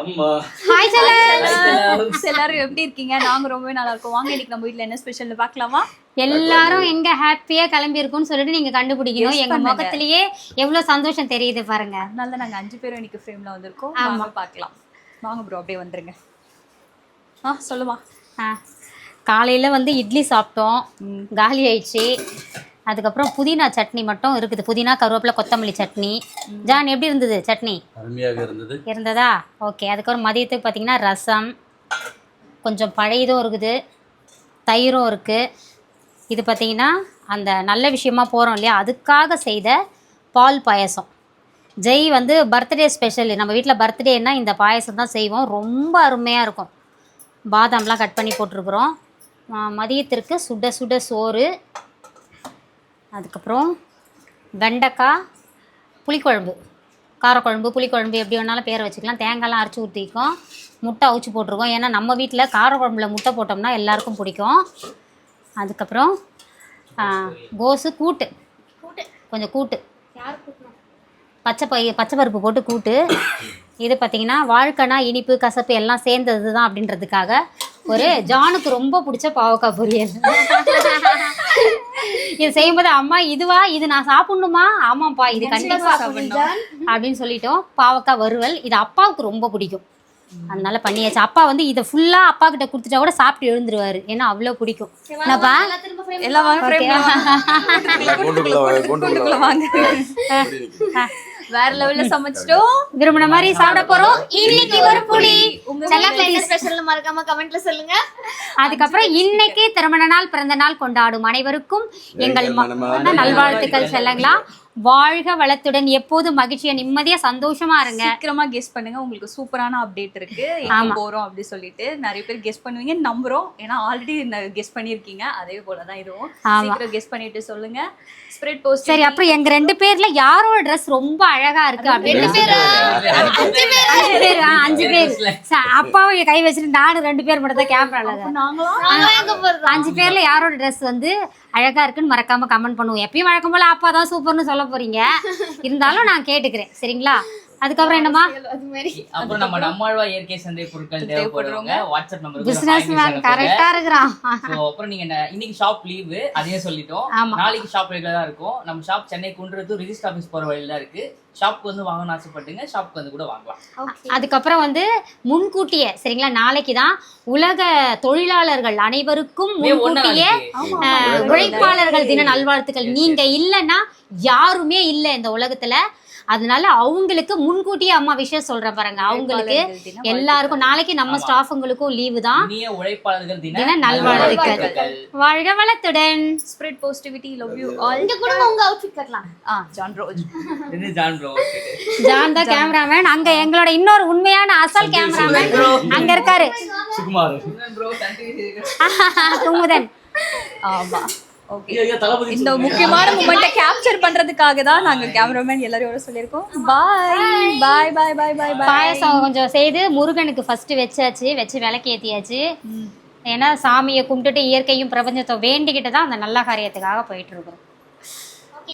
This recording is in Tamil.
அம்மா ஹாய் செல்லர்ஸ் எல்லாரும் எப்படி இருக்கீங்க? நாங்க ரொம்பவே நல்லா இருக்கோம். வாங்க இன்னைக்கு நம்ம வீட்ல என்ன ஸ்பெஷல்னு பார்க்கலாமா? எல்லாரும் எங்க ஹாப்பியா கிளம்பி இருக்கும்னு சொல்லிட்டு நீங்க கண்டுபிடிக்கணும். எங்க முகத்திலேயே எவ்வளவு சந்தோஷம் தெரியுது பாருங்க. அதனால நாங்க 5 பேரும் இன்னைக்கு ஃப்ரேம்ல வந்திருக்கோம். வாங்க பார்க்கலாம். வாங்க ப்ரோ அப்படியே வந்துருங்க. சொல்லுமா. காலையில வந்து இட்லி சாப்பிட்டோம், காலி ஆயிடுச்சு. அதுக்கப்புறம் புதினா சட்னி மட்டும் இருக்குது. புதினா கருவேப்பிலை கொத்தமல்லி சட்னி. ஜான் எப்படி இருந்தது சட்னி? அருமையாக இருந்ததா? ஓகே. அதுக்கப்புறம் மதியத்துக்கு பார்த்தீங்கன்னா ரசம், கொஞ்சம் பழையதும் இருக்குது, தயிரும் இருக்குது. இது பார்த்தீங்கன்னா அந்த நல்ல விஷயமா போகிறோம் இல்லையா, அதுக்காக செய்த பால் பாயசம். ஜெய் வந்து பர்த்டே ஸ்பெஷல். நம்ம வீட்டில் பர்த்டேன்னா இந்த பாயசம் தான் செய்வோம். ரொம்ப அருமையாக இருக்கும். பாதாம்லாம் கட் பண்ணி போட்டிருக்குறோம். மதியத்திற்கு சுட சுட சோறு, அதுக்கப்புறம் வெண்டைக்காய் புளிக்குழம்பு, காரக்குழம்பு புளிக்குழம்பு எப்படி வேணாலும் பேரை வச்சுக்கலாம். தேங்காய்லாம் அரைச்சி ஊற்றிக்கும், முட்டை அவிச்சு போட்டிருக்கோம். ஏன்னா நம்ம வீட்டில் காரக்குழம்புல முட்டை போட்டோம்னா எல்லாருக்கும் பிடிக்கும். அதுக்கப்புறம் கோஸு கூட்டு, கொஞ்சம் கூட்டு, பச்சை பருப்பு போட்டு கூட்டு. இது பார்த்திங்கன்னா வாழ்க்கைனா இனிப்பு கசப்பு எல்லாம் சேர்ந்தது தான் அப்படின்றதுக்காக ஒரு ஜானுக்கு ரொம்ப பிடிச்ச பாவக்காய் பொரியல். இது செய்யும்போது அம்மா இதுவா, இது நான் சாப்பிடணுமா? ஆமாப்பா இது கண்டிப்பாக சாப்பிடணும் அப்படின்னு சொல்லிட்டோம். பாவக்காய் வறுவல் இது அப்பாவுக்கு ரொம்ப பிடிக்கும், அதனால பண்ணியாச்சு. அப்பா வந்து இதை ஃபுல்லாக அப்பா கிட்ட கொடுத்துட்டா கூட சாப்பிட்டு எழுந்துருவாரு, ஏன்னா அவ்வளோ பிடிக்கும். என்னப்பா வேற லெவல்ல சமைச்சிட்டோம், விரும்பின மாதிரி சாப்பிட போறோம். இன்னைக்கு ஒரு புடி ஸ்பெஷல் மறக்காம கமெண்ட்ல சொல்லுங்க. அதுக்கப்புறம் இன்னைக்கு திருமண நாள் பிறந்த நாள் கொண்டாடும் அனைவருக்கும் எங்கள் நல்வாழ்த்துக்கள் செல்லங்களா. வாழ்க வளத்துடன், எப்போதும் மகிழ்ச்சியா நிம்மதியா சந்தோஷமா இருங்க. சீக்கிரமா கெஸ் பண்ணுங்க, உங்களுக்கு சூப்பரான அப்டேட் இருக்கு. எங்க போறோம் அப்படி சொல்லிட்டு நிறைய பேர் கெஸ் பண்ணுவீங்க நம்புறோம். ஏன்னா ஆல்ரெடி கெஸ் பண்ணிருக்கீங்க, அதே போலதான் இதுவும். சீக்கிரம் கெஸ் பண்ணிட்டு சொல்லுங்க. Spread post. சரி, அப்புறம் எங்க 2 பேர்ல யாரோட ட்ரெஸ் ரொம்ப அழகா இருக்கு அப்படின்னு 5 பேர் அப்பாவை கை வச்சுட்டு நானும் 2 பேர் மட்டும் தான் கேமரால. 5 பேர்ல யாரோட ட்ரெஸ் வந்து அழகா இருக்குன்னு மறக்காம கமெண்ட் பண்ணுவோம். எப்பயும் வழக்கம் போல அப்பா தான் சூப்பர்னு சொல்ல போறீங்க, இருந்தாலும் நான் கேட்டுக்கிறேன் சரிங்களா. அதுக்கப்புறம் என்னமா, அப்புறம் நம்ம நம்மாழ்வா இயற்கை சந்தை பொருட்கள் தேவைப்படுறவங்க வாட்ஸ்அப் நம்பருக்கு பிசினஸ் மேன் கரெக்டா இருக்கிறான். சோ அப்புறம் நீங்க இன்னைக்கு ஷாப் லீவு அதையும் சொல்லிட்டோம். நாளைக்கு ஷாப் ரெகுலரா இருக்கும். நம்ம shop Chennai Kundrathur register office போற வழியில தான் இருக்கு. ஷாப்க்கு வந்து வாங்கணும்னு ஆசைப்பட்டுங்க, ஷாப்க்கு வந்து கூட வாங்கலாம். அதுக்கப்புறம் வந்து முன்கூட்டியே சரிங்களா, நாளைக்கு தான் உலக தொழிலாளர்கள் அனைவருக்கும் முன்கூட்டியே உழைப்பாளர்கள் தின நல்வாழ்த்துக்கள். நீங்க இல்லைன்னா யாருமே இல்லை இந்த உலகத்துல, அதனால அவங்களுக்கு முன்கூட்டியே அம்மா விஷயம் சொல்றேன் பாருங்க. அவங்களுக்கு எல்லாருக்கும் நாளைக்கு நம்ம ஸ்டாஃபுங்களுக்கும் லீவு தான். உழைப்பாளர்கள் தின நல்வாழ்த்துக்கள். வாழ்க வளத்துடன். Spread positivity. Love you all. இங்க கூட உங்க அவுட்ஃபிட் கட்டலாம். ஜான் ரோஜ். இது ஜான் ப்ரோ. ஜான் தான் கேமராமேன். அங்க எங்களோட இன்னொரு உண்மையான அசல் கேமராமேன் அங்க இருக்காரு, சுகுமார் ப்ரோ. குமுதன். ஆமா. இந்த முக்கியமான மூமெண்ட்டை கேப்சர் பண்றதுக்காக தான் நாங்க கேமராமேன் எல்லாரையும் சொல்லியிருக்கோம். பாய் பாய் பாய் பாய் பாய். பாயசம் கொஞ்சம் செய்து முருகனுக்கு ஃபர்ஸ்ட் வச்சு விளக்கு ஏற்றியாச்சு. ஏன்னா சாமியை கும்பிட்டுட்டு இயற்கையும் பிரபஞ்சத்தை வேண்டிக்கிட்டு தான் அந்த நல்ல காரியத்துக்காக போயிட்டு இருக்கோம்.